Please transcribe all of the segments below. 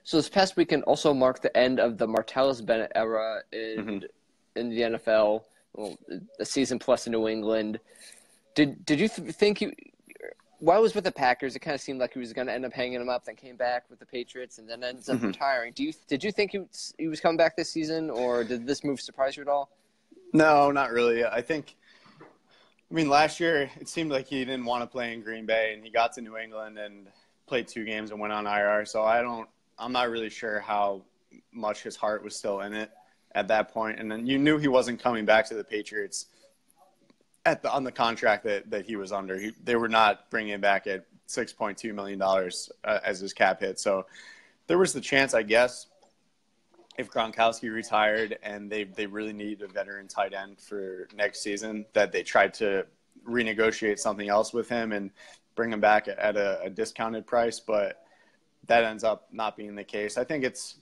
So this past weekend also marked the end of the Martellus Bennett era in the NFL. Well, a season plus in New England. Did you think while he was with the Packers, it kind of seemed like he was going to end up hanging him up, then came back with the Patriots, and then ends up retiring. Did you think he was coming back this season, or did this move surprise you at all? No, not really. I mean, last year it seemed like he didn't want to play in Green Bay, and he got to New England and played 2 games and went on IR. So I'm not really sure how much his heart was still in it at that point. And then you knew he wasn't coming back to the Patriots on the contract that he was under. They were not bringing him back at $6.2 million as his cap hit. So there was the chance, I guess, if Gronkowski retired and they really needed a veteran tight end for next season, that they tried to renegotiate something else with him and bring him back at a discounted price. But that ends up not being the case. I think it's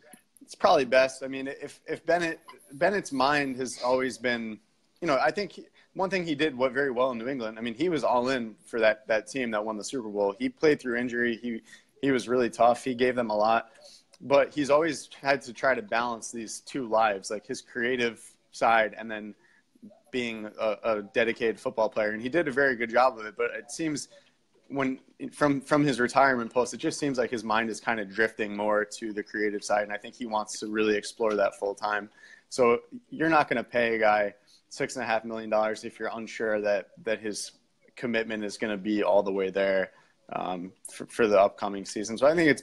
probably best. I mean, if Bennett's mind has always been, I think one thing he did very well in New England, I mean, he was all in for that team that won the Super Bowl. He played through injury. He was really tough. He gave them a lot. But he's always had to try to balance these 2 lives, like his creative side and then being a dedicated football player. And he did a very good job of it. But it seems from his retirement post, it just seems like his mind is kind of drifting more to the creative side. And I think he wants to really explore that full time. So you're not going to pay a guy $6.5 million if you're unsure that his commitment is going to be all the way there for the upcoming season. So I think it's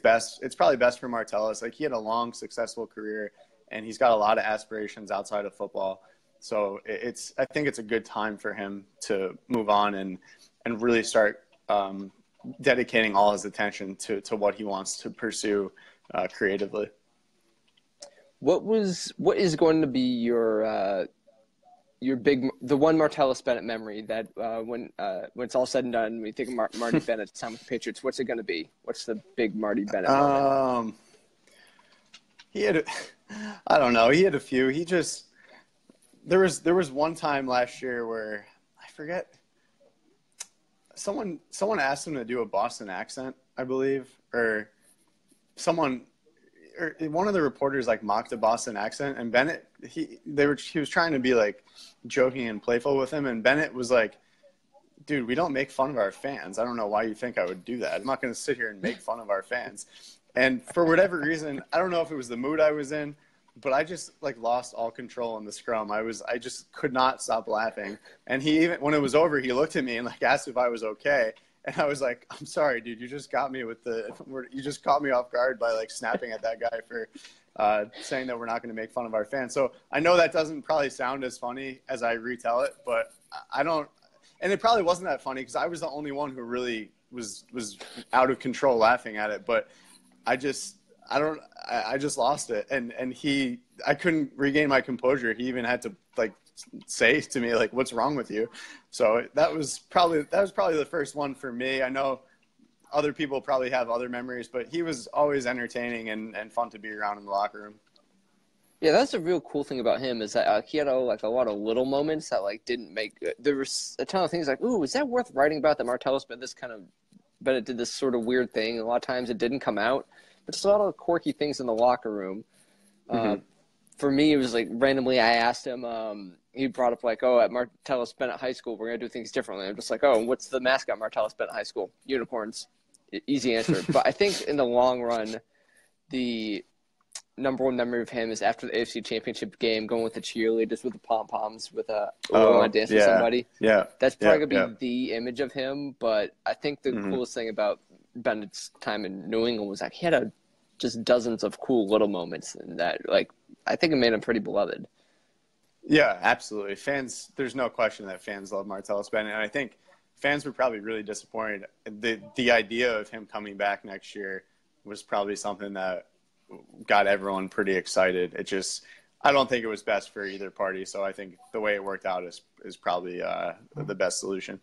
probably best for Martellus. Like, he had a long, successful career, and he's got a lot of aspirations outside of football. So I think it's a good time for him to move on and really start dedicating all his attention to what he wants to pursue creatively. What is going to be your the one Martellus Bennett memory that when it's all said and done, when you think of Marty Bennett's time with the Patriots, what's it going to be? What's the big Marty Bennett moment? I don't know. He had a few. There was one time last year where I forget. Someone asked him to do a Boston accent, I believe, or one of the reporters mocked a Boston accent, and Bennett he was trying to be joking and playful with him, and Bennett was like, "Dude, we don't make fun of our fans. I don't know why you think I would do that. I'm not going to sit here and make fun of our fans." And for whatever reason, I don't know if it was the mood I was in, but I just lost all control in the scrum. I just could not stop laughing. And when it was over, he looked at me and asked if I was okay. And I was like, "I'm sorry, dude. You just got me you just caught me off guard by snapping at that guy for saying that we're not going to make fun of our fans." So I know that doesn't probably sound as funny as I retell it, but I don't. And it probably wasn't that funny because I was the only one who really was out of control laughing at it. But I just lost it, and I couldn't regain my composure. He even had to say to me "What's wrong with you?" So that was probably the first one for me. I know other people probably have other memories, but he was always entertaining and fun to be around in the locker room. Yeah, that's a real cool thing about him is that he had a lot of little moments that didn't make. There was a ton of things ooh, is that worth writing about? That Martellus Bennett did this sort of weird thing. A lot of times it didn't come out, but just a lot of quirky things in the locker room. For me, it was randomly I asked him. He brought up at Martellus Bennett High School, we're gonna do things differently. I'm just what's the mascot Martellus Bennett High School? Unicorns. Easy answer. But I think in the long run, the number one memory of him is after the AFC Championship game, going with the cheerleaders with the pom-poms with dance with somebody. Yeah. That's probably going to be the image of him. But I think the coolest thing about Bennett's time in New England was he had just dozens of cool little moments, and that I think it made him pretty beloved. Yeah, absolutely. Fans, there's no question that fans love Martellus Bennett, and I think fans were probably really disappointed. The idea of him coming back next year was probably something that got everyone pretty excited. I don't think it was best for either party, so I think the way it worked out is probably the best solution.